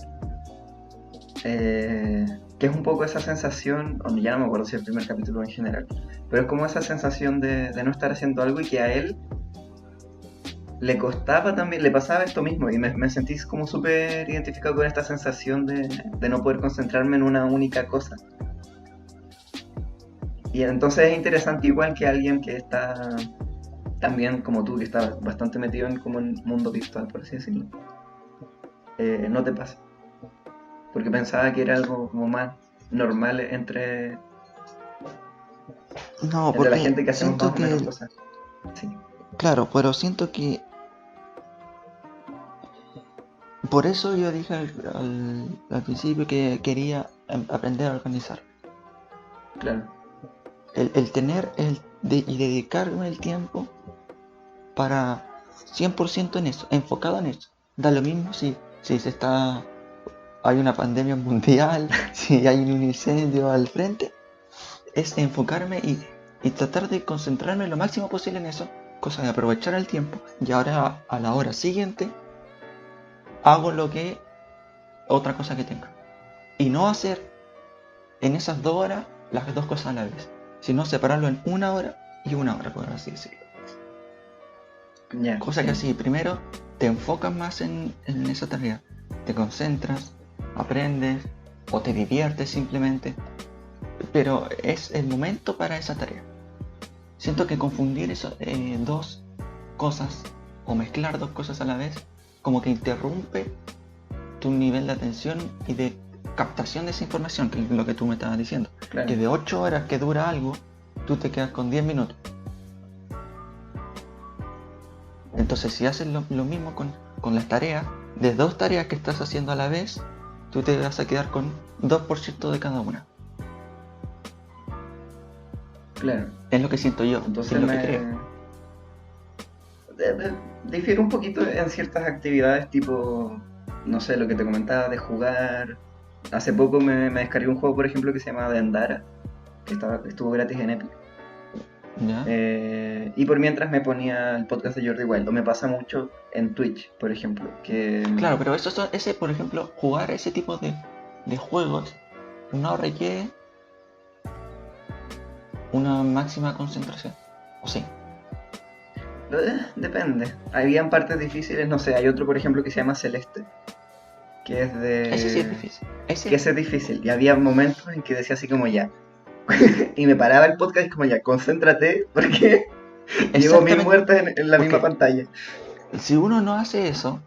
que es un poco esa sensación, o ya no me acuerdo si el primer capítulo en general, pero es como esa sensación de no estar haciendo algo y que a él le costaba también, le pasaba esto mismo y me sentí como súper identificado con esta sensación de no poder concentrarme en una única cosa. Y entonces es interesante igual que alguien que está también como tú, que está bastante metido en como el mundo virtual, por así decirlo, no te pasa. Porque pensaba que era algo como más normal No, entre la porque gente que hacemos más siento o menos que, cosas. Sí, claro, pero siento que por eso yo dije al principio que quería aprender a organizar. claro, El tener y dedicarme el tiempo para 100% en eso, enfocado en eso. Da lo mismo si hay una pandemia mundial, si hay un incendio al frente, es enfocarme y tratar de concentrarme lo máximo posible en eso, cosa de aprovechar el tiempo y ahora a la hora siguiente hago otra cosa que tenga. Y no hacer en esas 2 horas las dos cosas a la vez, sino separarlo en una hora, por así decirlo. ya, Cosa sí, que así, primero te enfocas más en esa tarea, te concentras, aprendes o te diviertes simplemente, pero es el momento para esa tarea. Siento que confundir dos cosas o mezclar dos cosas a la vez como que interrumpe tu nivel de atención y de captación de esa información, que es lo que tú me estabas diciendo. claro. Que de 8 horas que dura algo, tú te quedas con 10 minutos. Entonces si haces lo mismo con las tareas, de 2 tareas que estás haciendo a la vez, tú te vas a quedar con 2% de cada una. Claro. Es lo que siento yo, Entonces es lo que creo. difiere un poquito en ciertas actividades tipo, no sé, lo que te comentaba de jugar. Hace poco me descargué un juego, por ejemplo, que se llama Dendara, que estuvo gratis en Epic. ¿Ya? Y por mientras me ponía el podcast de Jordi Wild. O me pasa mucho en Twitch, por ejemplo, que Claro, pero ese, por ejemplo, jugar ese tipo de juegos no requiere una máxima concentración. ¿O sí? depende. Habían partes difíciles, no sé, hay otro, por ejemplo, que se llama Celeste, que es Ese sí es de... difícil. que ese es difícil. Y había momentos en que decía así como ya. Y me paraba el podcast como ya, concéntrate, porque Llevo 1000 Exactamente. muertes en la misma Porque pantalla. si uno no hace eso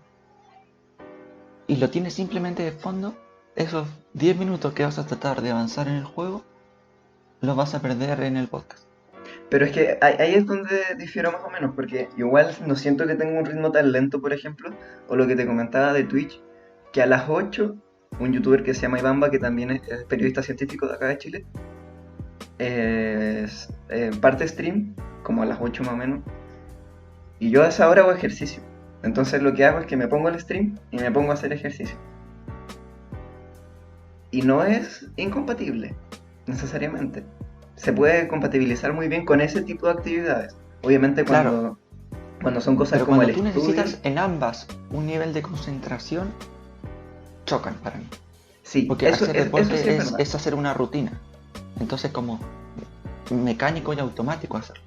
y lo tiene simplemente de fondo, esos 10 minutos que vas a tratar de avanzar en el juego, los vas a perder en el podcast. Pero es que ahí es donde difiero más o menos, porque igual no siento que tenga un ritmo tan lento, por ejemplo, o lo que te comentaba de Twitch, que a las 8, un youtuber que se llama Ibamba, que también es periodista científico de acá de Chile, parte stream, como a las 8 más o menos, y yo a esa hora hago ejercicio. Entonces lo que hago es que me pongo el stream y me pongo a hacer ejercicio. Y no es incompatible, necesariamente. Se puede compatibilizar muy bien con ese tipo de actividades. Obviamente Claro, cuando son cosas pero como el cuando tú estudio, necesitas en ambas un nivel de concentración, chocan para mí. sí, Porque hacer eso sí deporte es verdad. es hacer una rutina. Entonces como mecánico y automático hacerlo.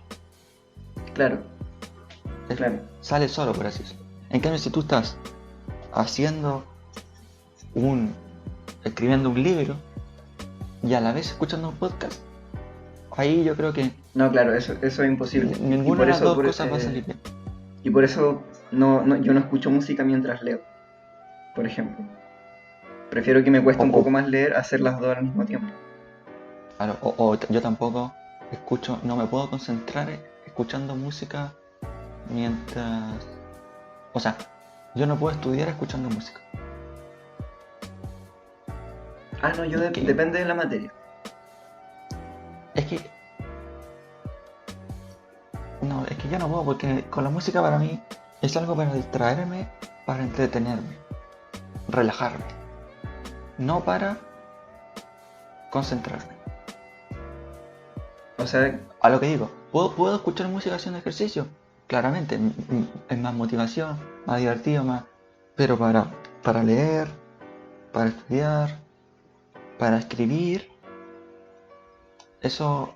Claro, claro. Sale solo, por así decirlo. En cambio, si tú estás haciendo escribiendo un libro y a la vez escuchando un podcast, ahí yo creo que No, claro, eso es imposible. Y ninguna por de las eso, dos cosas va a salir bien. y por eso yo no escucho música mientras leo, por ejemplo. Prefiero que me cueste O, un poco o, más leer, hacer las dos al mismo tiempo. claro, yo tampoco no me puedo concentrar escuchando música mientras... O sea, yo no puedo estudiar escuchando música. Ah, no, Que depende de la materia. es que no, es que yo no puedo porque con la música para mí es algo para distraerme, para entretenerme, relajarme, no para concentrarme. O sea, A lo que digo, ¿puedo escuchar música haciendo ejercicio? Claramente, es más motivación, más divertido, más... Pero para leer, para estudiar, para escribir, eso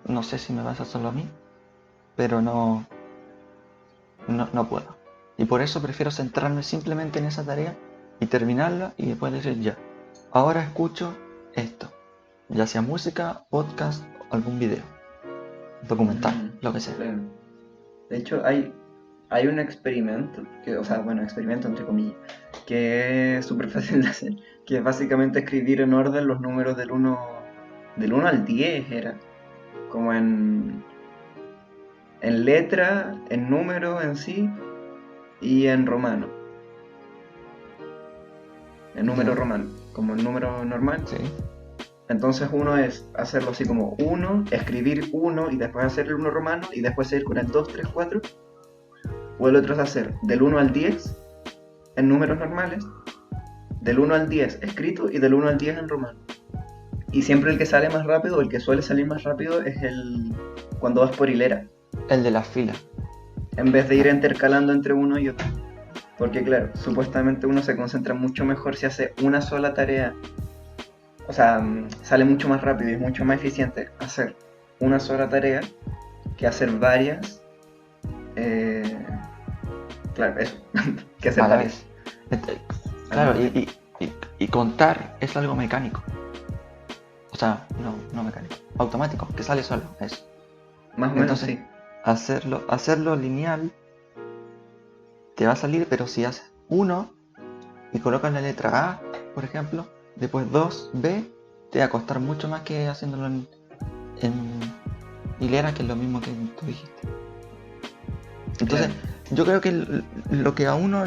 no sé si me pasa solo a mí, pero no puedo. Y por eso prefiero centrarme simplemente en esa tarea y terminarla y después decir ya, ahora escucho esto, ya sea música, podcast o algún video, documental, lo que sea. claro. De hecho, hay un experimento, o sea, bueno, experimento entre comillas, que es súper fácil de hacer, que es básicamente escribir en orden los números del uno al 10 era, como en letra, en número en sí y en romano, en número ¿Ya? romano, como el número normal. Sí. Entonces uno es hacerlo así como uno, escribir uno y después hacer el uno romano y después seguir con el 2 3 4. O el otro es hacer del 1 al 10 en números normales, del 1 al 10 escrito y del 1 al 10 en romano. Y siempre el que sale más rápido, o el que suele salir más rápido, es cuando vas por hilera, El de la fila. en vez de ir intercalando entre uno y otro. Porque claro, supuestamente uno se concentra mucho mejor si hace una sola tarea. O sea, sale mucho más rápido y es mucho más eficiente hacer una sola tarea que hacer varias. Claro, eso, que hacer A la varias. vez. Claro, y contar es algo mecánico. O sea, no mecánico. Automático, que sale solo, eso. Más o menos Entonces, sí. hacerlo lineal te va a salir, pero si haces uno y colocas la letra A, por ejemplo, después 2, B, te va a costar mucho más que haciéndolo en hilera, que es lo mismo que tú dijiste. Entonces, Claro. yo creo que lo que a uno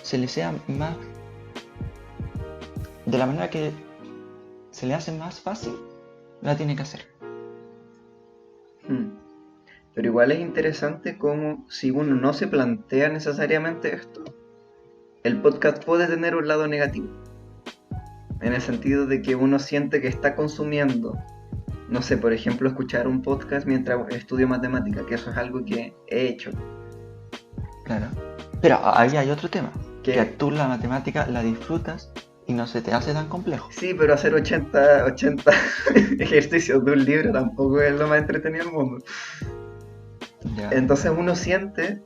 se le sea más, de la manera que se le hace más fácil, la tiene que hacer. Hmm. Pero igual es interesante como si uno no se plantea necesariamente esto, el podcast puede tener un lado negativo. En el sentido de que uno siente que está consumiendo, no sé, por ejemplo, escuchar un podcast mientras estudio matemática, que eso es algo que he hecho. Claro. Pero ahí hay otro tema, que Que tú la matemática la disfrutas y no se te hace tan complejo. sí, pero hacer 80 ejercicios de un libro tampoco es lo más entretenido del mundo. Ya. Entonces uno siente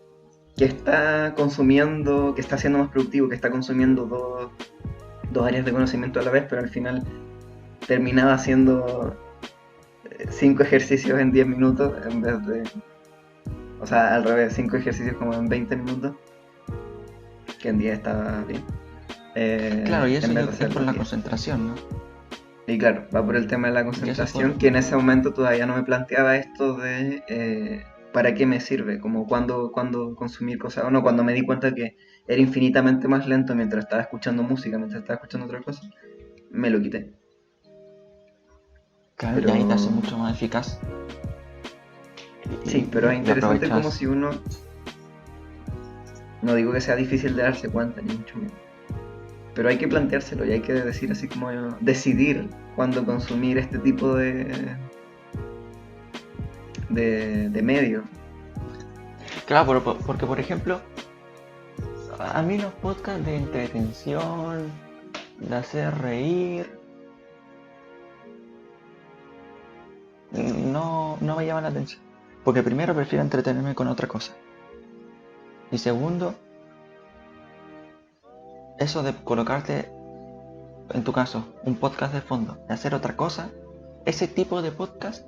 que está consumiendo, que está siendo más productivo, que está consumiendo dos áreas de conocimiento a la vez, pero al final terminaba siendo 5 ejercicios en 10 minutos en vez de... O sea, al revés, 5 ejercicios como en 20 minutos, que en 10 estaba bien. Claro, y eso En vez yo, de es hacerlo por en la 10. concentración, ¿no? Y claro, va por el tema de la Y eso concentración, por... que en ese momento todavía no me planteaba esto de para qué me sirve, como cuando consumir cosas, o no, cuando me di cuenta que era infinitamente más lento mientras estaba escuchando música, mientras estaba escuchando otra cosa, me lo quité. Claro, y Pero ahí te hace mucho más eficaz sí, pero es y interesante como aprovechas. si uno, no digo que sea difícil de darse cuenta, ni mucho menos, pero hay que planteárselo y hay que decir así como decidir cuándo consumir este tipo de medios. Claro, porque por ejemplo, a mí los podcasts de entretención, de hacer reír, no me llaman la atención. Porque primero prefiero entretenerme con otra cosa. Y segundo, eso de colocarte, en tu caso, un podcast de fondo, de hacer otra cosa, ese tipo de podcast,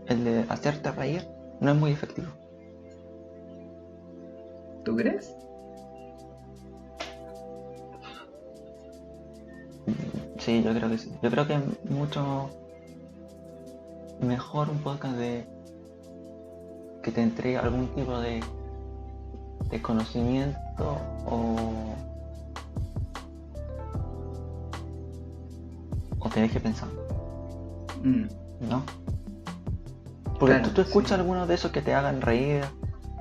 el de hacerte reír, no es muy efectivo. ¿Tú crees? Sí, yo creo que sí. Yo creo que es mucho mejor un podcast de que te entregue algún tipo de conocimiento o te deje pensando, Mm, ¿no? Porque claro, tú sí. escuchas algunos de esos que te hagan reír,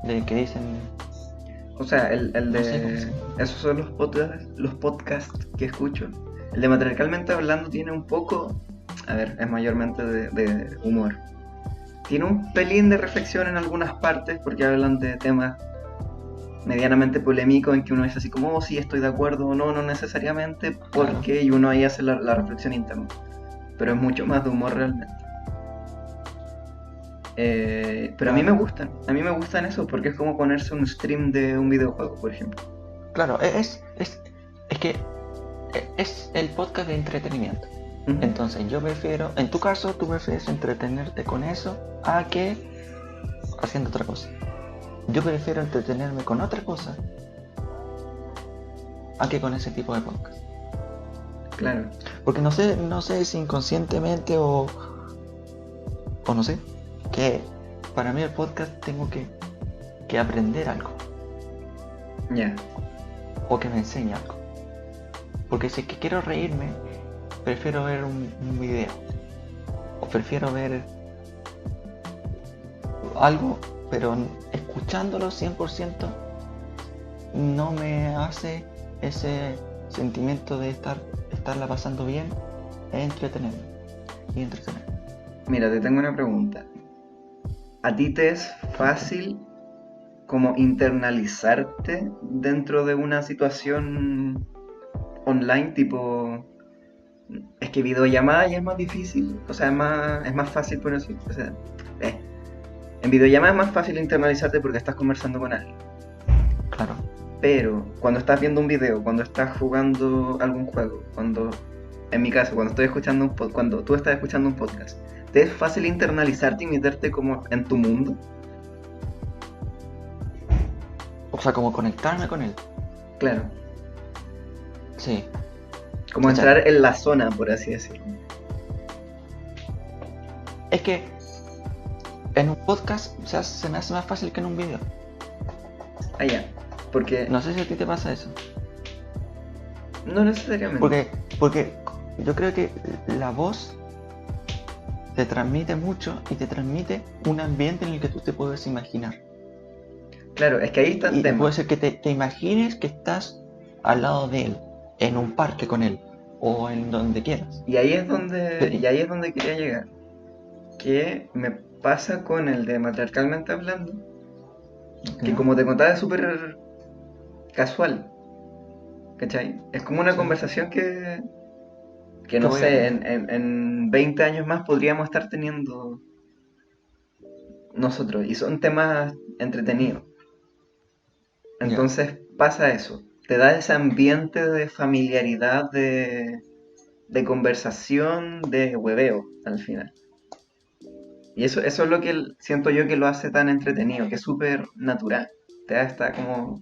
de que dicen, O sea, el no sé cómo se de... llama. Esos son los podcasts que escucho. El de Matriarcalmente Hablando tiene un poco... A ver, es mayormente de humor. Tiene un pelín de reflexión en algunas partes porque hablan de temas medianamente polémicos en que uno dice así como, oh, sí, estoy de acuerdo o no, no necesariamente, Claro, porque y uno ahí hace la reflexión interna. Pero es mucho más de humor realmente. Pero claro, a mí me gustan eso porque es como ponerse un stream de un videojuego, por ejemplo. claro, es que es el podcast de entretenimiento. Ujú. Entonces yo prefiero, en tu caso, tú prefieres entretenerte con eso a que haciendo otra cosa. Yo prefiero entretenerme con otra cosa a que con ese tipo de podcast. Claro. Porque no sé si inconscientemente o no sé, que para mí el podcast tengo que aprender algo Ya. o que me enseñe algo. Porque si es que quiero reírme, prefiero ver un video o prefiero ver algo, pero escuchándolo 100% no me hace ese sentimiento de estarla pasando bien e entretenerme y entretenerme. Mira, te tengo una pregunta. ¿A ti te es fácil como internalizarte dentro de una situación online tipo... Es que videollamada ya es más difícil, o sea, es más fácil por eso. O sea, eh, en videollamada es más fácil internalizarte porque estás conversando con alguien. Claro, Pero cuando estás viendo un video, cuando estás jugando algún juego, en mi caso, cuando estoy escuchando cuando tú estás escuchando un podcast, ¿te es fácil internalizarte y meterte como en tu mundo? o sea, como conectarme con él. Claro, Sí, como o sea, entrar en la zona, por así decirlo. es que en un podcast se me hace más fácil que en un video. Ah, ya, porque No sé si a ti te pasa eso. no necesariamente. Porque yo creo que la voz te transmite mucho y te transmite un ambiente en el que tú te puedes imaginar. Claro, es que ahí está el Y puede tema. ser que te imagines que estás al lado de él, en un parque con él, o en donde quieras. Y ahí es donde quería llegar. Que me pasa con el de Matriarcalmente Hablando, que ¿Ya? como te contaba es súper casual, ¿cachai? Es como una Sí. conversación que Que no voy a sé, tener. en 20 años más podríamos estar teniendo nosotros, y son temas entretenidos. Ya. Entonces pasa eso, te da ese ambiente de familiaridad, de conversación, de hueveo al final. Y eso es lo que siento yo que lo hace tan entretenido, que es súper natural. Te da esta como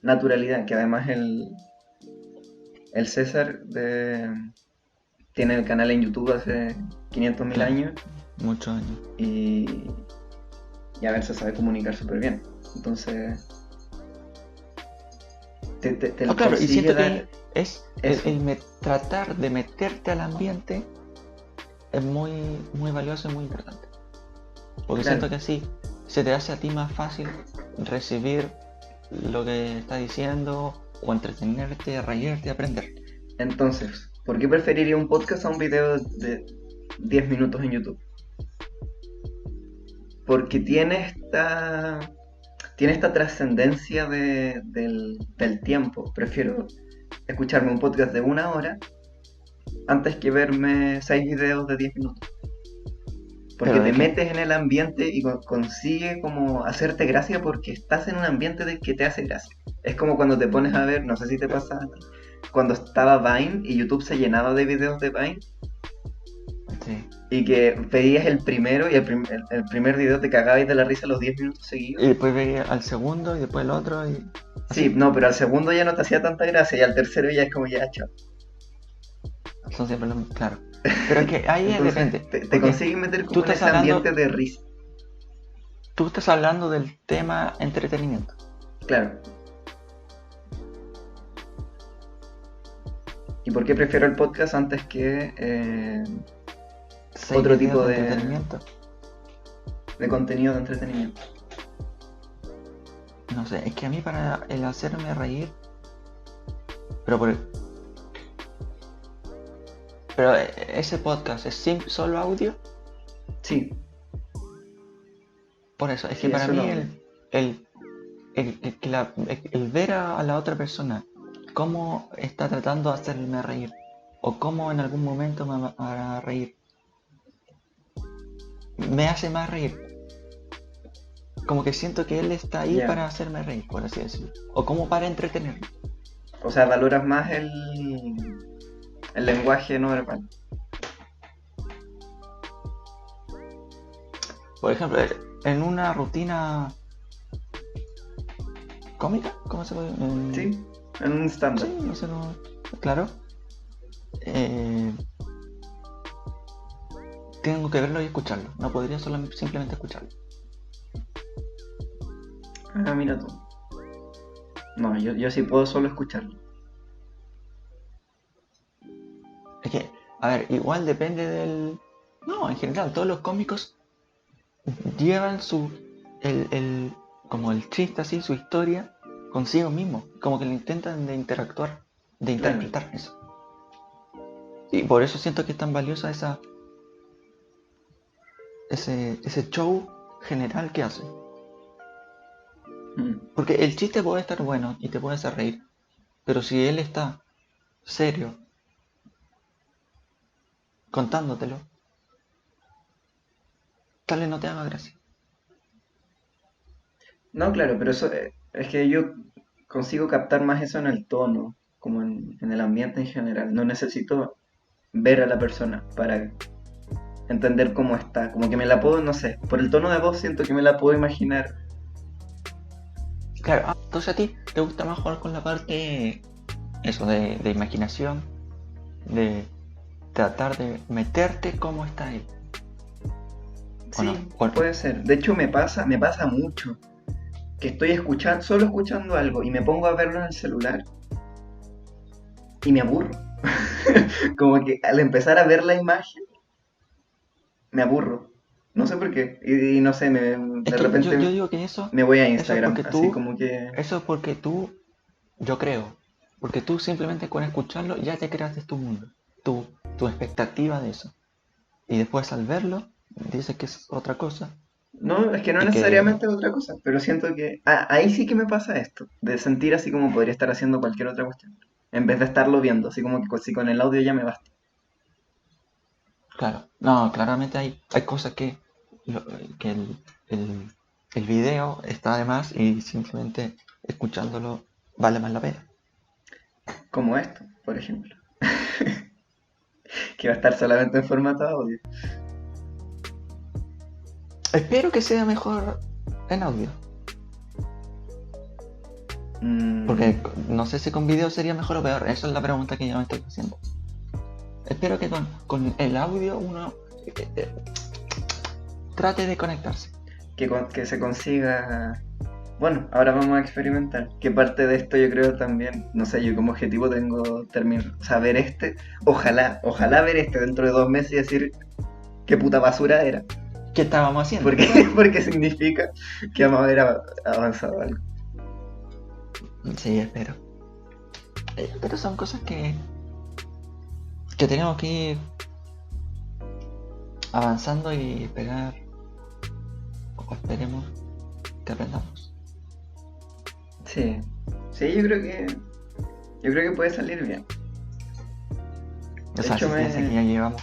naturalidad, que además el César tiene el canal en YouTube hace 500.000 Claro, años muchos años. y, y a ver, se sabe comunicar súper bien. Entonces, te Ah, lo claro, y consigue siento dar que es eso. tratar de meterte al ambiente es muy, muy valioso y muy importante. Porque siento Claro. que así se te hace a ti más fácil recibir lo que está diciendo o entretenerte, reírte, aprender. Entonces, ¿por qué preferiría un podcast a un video de 10 minutos en YouTube? Porque tiene esta trascendencia del tiempo. Prefiero escucharme un podcast de 1 hora antes que verme 6 videos de 10 minutos. Porque Pero te es que, metes en el ambiente y consigue como hacerte gracia porque estás en un ambiente de que te hace gracia. Es como cuando te pones a ver, no sé si te pasa a ti, cuando estaba Vine y YouTube se llenaba de videos de Vine sí. y que pedías el primero y el primer video te cagabas de la risa los 10 minutos seguidos. Y después veía al segundo y después el otro y Sí, así. no, pero al segundo ya no te hacía tanta gracia y al tercero ya es como ya, chao. Son siempre los mismos, claro. Pero es que ahí Entonces depende. te Porque consiguen meter tú como en estás ese ambiente hablando, de risa. tú estás hablando del tema entretenimiento. Claro. ¿Y por qué prefiero el podcast antes que Seis otro videos tipo de de, entretenimiento. de contenido de entretenimiento? No sé, es que a mí para el hacerme reír, pero por, pero ese podcast es solo audio, Sí, por eso, es que sí, es para solo mí audio. el ver a la otra persona cómo está tratando de hacerme reír o cómo en algún momento me hará reír, me hace más reír. Como que siento que él está ahí Ya. para hacerme reír, por así decirlo. O como para entretenerme. O sea, valoras más el lenguaje no verbal. Por ejemplo, en una rutina cómica, ¿cómo se puede? Sí, en un stand-up. Sí, no sé, claro. eh, tengo que verlo y escucharlo. No podría solamente simplemente escucharlo. Ah, mira tú. No, yo sí puedo solo escucharlo. Es que, a ver, igual depende del. No, en general, todos los cómicos llevan como el chiste así, su historia consigo mismo. Como que le intentan de interactuar, de Claro. interpretar eso. Y por eso siento que es tan valiosa ese show general que hace. Mm. Porque el chiste puede estar bueno y te puede hacer reír. Pero si él está serio contándotelo, tal vez no te haga gracia. No, claro, pero eso es que yo consigo captar más eso en el tono, como en el ambiente en general. No necesito ver a la persona para entender cómo está. Como que me la puedo, no sé, por el tono de voz siento que me la puedo imaginar. Claro, entonces a ti te gusta más jugar con la parte, eso, de imaginación, de tratar de meterte cómo está él. ¿O no? Sí, puede ser. De hecho me pasa mucho que estoy solo escuchando algo y me pongo a verlo en el celular y me aburro. Como que al empezar a ver la imagen me aburro. No sé por qué. Y no sé, Es de que yo repente digo que eso, me voy a eso es Instagram, porque así tú, como que... eso es porque tú, yo creo, porque tú simplemente con escucharlo ya te creaste tu mundo, tu expectativa de eso. Y después al verlo, dices que es otra cosa No, es que no y que, necesariamente es otra cosa, pero siento que... ahí sí que me pasa esto, de sentir así como podría estar haciendo cualquier otra cuestión. En vez de estarlo viendo, así como que si con el audio ya me basta. claro, no, claramente hay cosas lo- que el video está de más y simplemente escuchándolo vale más la pena. Como esto, por ejemplo. Que va a estar solamente en formato audio. Espero que sea mejor en audio. Porque no sé si con video sería mejor o peor. Esa es la pregunta que yo me estoy haciendo. Espero que con el audio uno trate de conectarse. Que se consiga. Bueno, ahora vamos a experimentar. Que parte de esto yo creo también, no sé, yo como objetivo tengo ver ojalá ver este dentro de 2 meses y decir qué puta basura era. ¿Qué estábamos haciendo? Porque significa que vamos a haber avanzado algo. Sí, espero. Pero son cosas que tenemos que ir avanzando y esperar, o esperemos que aprendamos. Sí, yo creo que puede salir bien. O sea, si piensa que ya llevamos,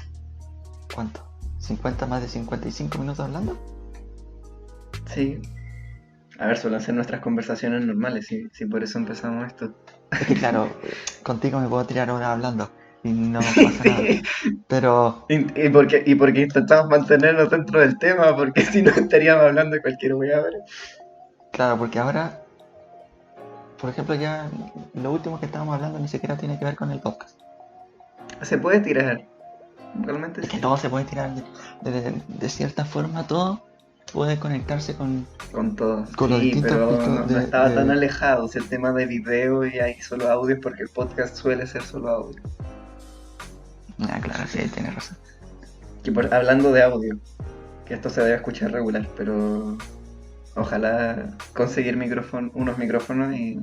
¿cuánto? ¿50 más de 55 minutos hablando? Sí. A ver, suelen ser nuestras conversaciones normales, si por eso empezamos esto. Es que claro, contigo me puedo tirar horas hablando y no pasa nada. Pero... Y porque intentamos mantenernos dentro del tema, porque si no estaríamos hablando de cualquier hueá. Claro, porque ahora, por ejemplo, ya lo último que estábamos hablando ni siquiera tiene que ver con el podcast. Se puede tirar, realmente es sí. Que todo se puede tirar de cierta forma, todo puede conectarse con todo. Con los distintos pero no estaba tan alejado. Si el tema de video y hay solo audio, porque el podcast suele ser solo audio. Ah, claro, sí, tienes razón. Hablando de audio, que esto se debe escuchar regular, pero ojalá conseguir unos micrófonos y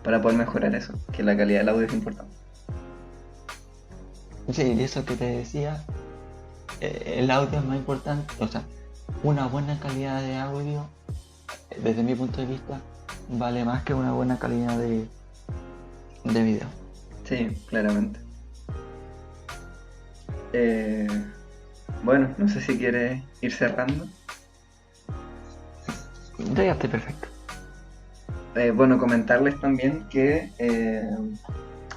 para poder mejorar eso, que la calidad del audio es importante. Sí, y eso que te decía, el audio es más importante, o sea, una buena calidad de audio, desde mi punto de vista, vale más que una buena calidad de video. Sí, claramente. Bueno, no sé si quieres ir cerrando. Yo ya estoy perfecto. Bueno, comentarles también que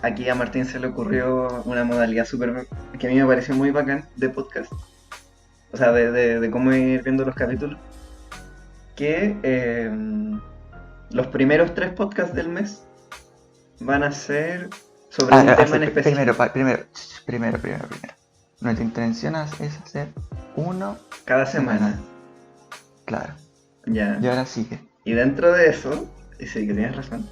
aquí a Martín se le ocurrió una modalidad que a mí me pareció muy bacán de podcast. O sea, de cómo ir viendo los capítulos. Que los primeros 3 podcasts del mes van a ser sobre un tema en específico. Primero. Nuestra intención es hacer uno cada semana. Claro. Ya. Y ahora sigue. Y dentro de eso, y sí que tienes razón,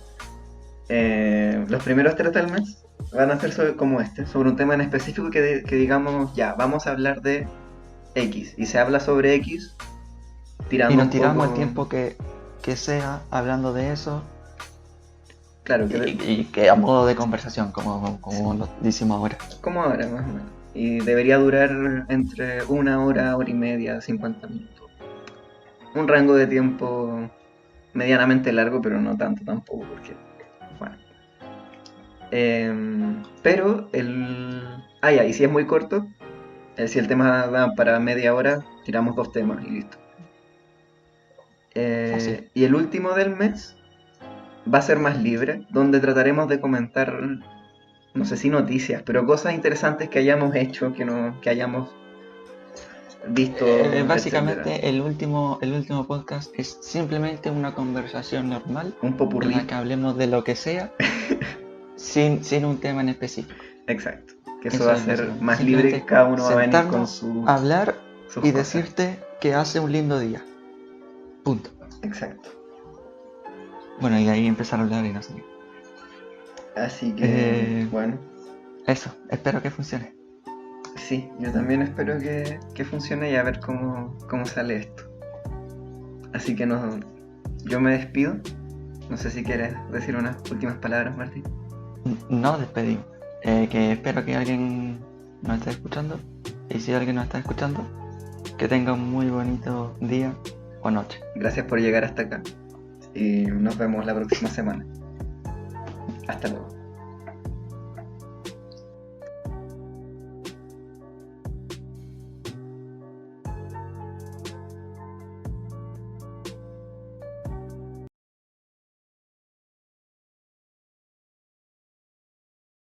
los primeros 3 del mes van a ser sobre un tema en específico que digamos, ya, vamos a hablar de X. Y se habla sobre X, tirando y nos un tiramos poco... el tiempo que sea hablando de eso. Claro, y que a modo de conversación, como sí, lo decimos ahora. Como ahora, más o menos. Y debería durar entre 1 hora, hora y media, 50 minutos. Un rango de tiempo medianamente largo, pero no tanto tampoco, porque, bueno. Pero y si es muy corto, si el tema da para media hora, tiramos 2 temas y listo. Y el último del mes va a ser más libre, donde trataremos de comentar, no sé si noticias, pero cosas interesantes que hayamos hecho, que hayamos visto. Básicamente etcétera. el último podcast es simplemente una conversación normal, un popurrí, en la que hablemos de lo que sea sin un tema en específico. Exacto, que eso va a ser más libre, que cada uno va a venir con su hablar y cosas. decirte que hace un lindo día, punto. Exacto. Bueno, y ahí empezar a hablar y no sé qué. Así que bueno, eso, espero que funcione. Sí, yo también espero que funcione y a ver cómo sale esto. Así que yo me despido. No sé si quieres decir unas últimas palabras, Martín. No despedimos. Que espero que alguien nos esté escuchando. Y si alguien nos está escuchando, que tenga un muy bonito día o noche. Gracias por llegar hasta acá. Y nos vemos la próxima semana. Hasta luego.